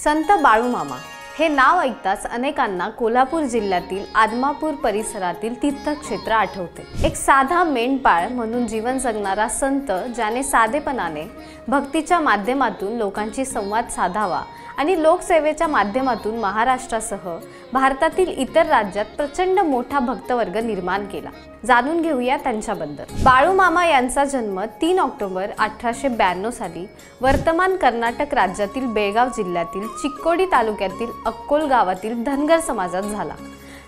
संत बाळूमामा हे नाव ऐकताच अनेकांना कोल्हापूर जिल्ह्यातील आदमापूर परिसरातील तीर्थक्षेत्र आठवते। एक साधा मेंढपाळ म्हणून जीवन जगणारा संत, ज्याने साधेपणाने भक्तीच्या माध्यमातून लोकांशी संवाद साधावा आणि लोकसेवेच्या माध्यमातून महाराष्ट्रासह भारतातील इतर राज्यात प्रचंड मोठा भक्तवर्ग निर्माण केला। जाणून घेऊया त्यांच्याबद्दल। बाळूमामा यांचा जन्म 3 ऑक्टोबर 1892 साली वर्तमान कर्नाटक राज्यातील बेळगाव जिल्ह्यातील चिक्कोडी तालुक्यातील अक्कोल गावातील धनगर समाजात झाला।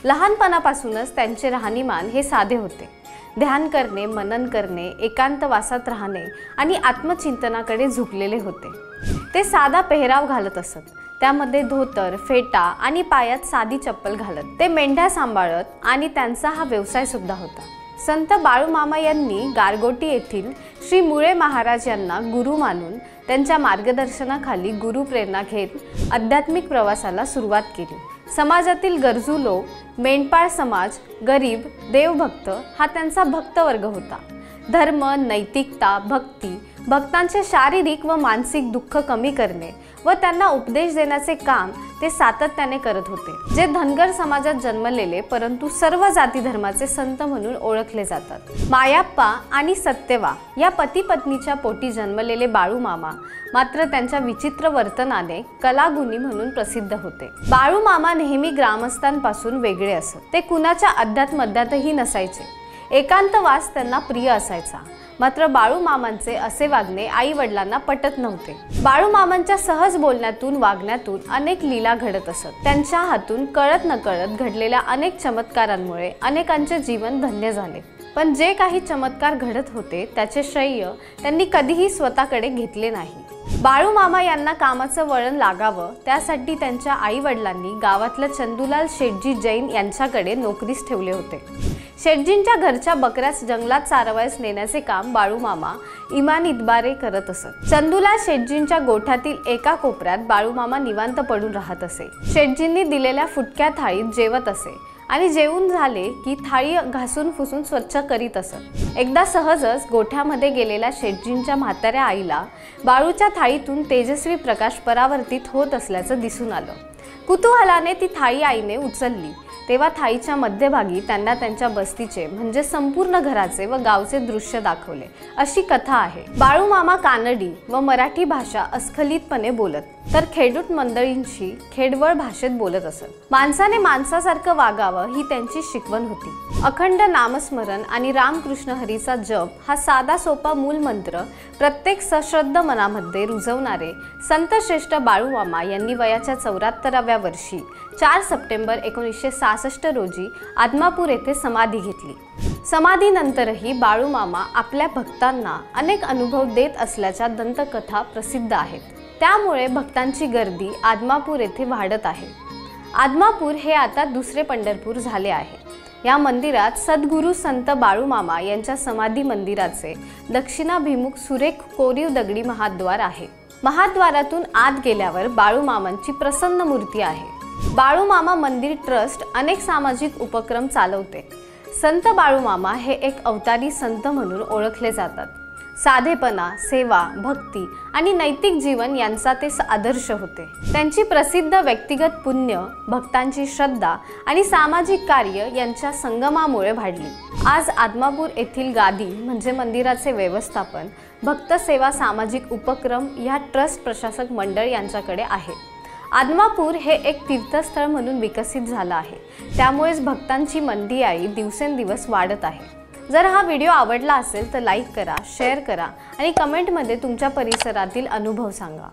लहानपणापासूनच त्यांचे राहणीमान हे साधे होते। ध्यान करणे, मनन करणे, एकांतवासात राहणे आणि आत्मचिंतनाकडे झुकलेले होते। ते साधा पेहराव घालत असत, त्यामध्ये धोतर, फेटा आणि पायात साधी चप्पल घालत ते मेंढ्या सांभाळत आणि त्यांचा हा व्यवसाय सुद्धा होता। संत बाळूमामा यांनी गारगोटी येथील श्री मुळे महाराज यांना गुरु मानून त्यांच्या मार्गदर्शनाखाली गुरुप्रेरणा घेत आध्यात्मिक प्रवासाला सुरुवात केली। समाजातील गरजू लोक, मेंढपाळ समाज, गरीब, देवभक्त हा त्यांचा भक्तवर्ग होता। धर्म, नैतिकता, भक्ती, भक्तांचे शारीरिक व मानसिक दुःख कमी करणे व त्यांना उपदेश देण्याचे काम ते सातत्याने करत होते। जे धनगर समाजात जन्मलेले परंतु सर्व जाती धर्माचे संत म्हणून ओळखले जातात। मायाप्पा आणि सत्यवा या पती पत्नीच्या पोटी जन्मलेले बाळूमामा मात्र त्यांच्या विचित्र वर्तनाने कलागुणी म्हणून प्रसिद्ध होते। बाळूमामा नेहमी ग्रामस्थांपासून वेगळे असत। ते कुणाच्या अध्यात्मध्यातही नसायचे। एकांतवास त्यांना प्रिय असायचा। मात्र बाळूमामांचे असे वागणे आई वडिलांना पटत नव्हते। बाळूमामांच्या सहज बोलण्यातून, वागण्यातून अनेक लीला घडत असत। त्यांच्या हातून कळत नकळत घडलेल्या अनेक चमत्कारांमुळे अनेकांचे जीवन धन्य झाले। पण जे काही चमत्कार घडत होते त्याचे श्रेय त्यांनी कधीही स्वतःकडे घेतले नाही। बाळूमामा यांना कामाचं वळण लागावं त्यासाठी त्यांच्या आई वडिलांनी गावातल्या चंदूलाल शेटजी जैन यांच्याकडे नोकरीस ठेवले होते। शेटजींच्या घरच्या बकऱ्यास जंगलात चारवायस नेण्याचे काम बाळूमामा इमान इतबारे करत असत। चंदूलाल शेटजींच्या गोठ्यातील एका कोपऱ्यात बाळूमामा निवांत पडून राहत असे। शेटजींनी दिलेल्या फुटक्या थाळीत जेवत असे आणि जेवून झाले की थाळी घासून पुसून स्वच्छ करीत असत। एकदा सहजच गोठ्यामध्ये गेलेल्या शेटजींच्या म्हाताऱ्या आईला बाळूच्या थाळीतून तेजस्वी प्रकाश परावर्तित होत असल्याचं दिसून आलं। कुतूहलाने ती थाळी आईने उचलली तेव्हा थाळीच्या मध्यभागी त्यांना त्यांच्या बस्तीचे म्हणजे संपूर्ण घराचे व गावचे दृश्य दाखवले, अशी कथा आहे। बाळूमामा कानडी व मराठी भाषा अस्खलितपणे बोलत, तर खेडूत मंडळींशी खेडवळ भाषेत बोलत असत। माणसाने माणसासारखं वागावं ही त्यांची शिकवण होती। अखंड नामस्मरण आणि रामकृष्ण हरीचा जप हा साधा सोपा मूल मंत्र प्रत्येक सश्रद्ध मनामध्ये रुजवणारे संत श्रेष्ठ बाळूमामा यांनी वयाच्या 74व्या वर्षी 4 सप्टेंबर 1966 रोजी आदमापूर येथे समाधी घेतली। समाधीनंतरही बाळूमामा आपल्या भक्तांना अनेक अनुभव देत असल्याच्या दंतकथा प्रसिद्ध आहेत। त्यामुळे भक्तांची गर्दी आदमापूर येथे वाढत आहे। आदमापूर हे आता दुसरे पंढरपूर झाले आहे। या मंदिरात सद्गुरू संत बाळूमामा यांच्या समाधी मंदिराचे दक्षिणाभिमुख सुरेख कोरीव दगडी महाद्वार आहे। महाद्वारातून आत गेल्यावर बाळूमामांची प्रसन्न मूर्ती आहे। बाळूमामा मंदिर ट्रस्ट अनेक सामाजिक उपक्रम चालवते। संत बाळूमामा हे एक अवतारी संत म्हणून ओळखले जातात। साधेपणा, सेवा, भक्ती आणि नैतिक जीवन यांचा ते आदर्श होते। त्यांची प्रसिद्ध व्यक्तिगत पुण्य, भक्तांची श्रद्धा आणि सामाजिक कार्य यांच्या संगमामुळे वाढली। आज आदमापूर येथील गादी म्हणजे मंदिराचे व्यवस्थापन, भक्त सेवा, सामाजिक उपक्रम या ट्रस्ट प्रशासक मंडळ यांच्याकडे आहे। आदमापूर हे एक तीर्थस्थळ म्हणून विकसित झालं आहे। त्यामुळेच भक्तांची मंदिआळी दिवसेंदिवस वाढत आहे। जर हा व्हिडिओ आवडला असेल तर लाईक करा, शेअर करा आणि कमेंटमध्ये तुमच्या परिसरातील अनुभव सांगा।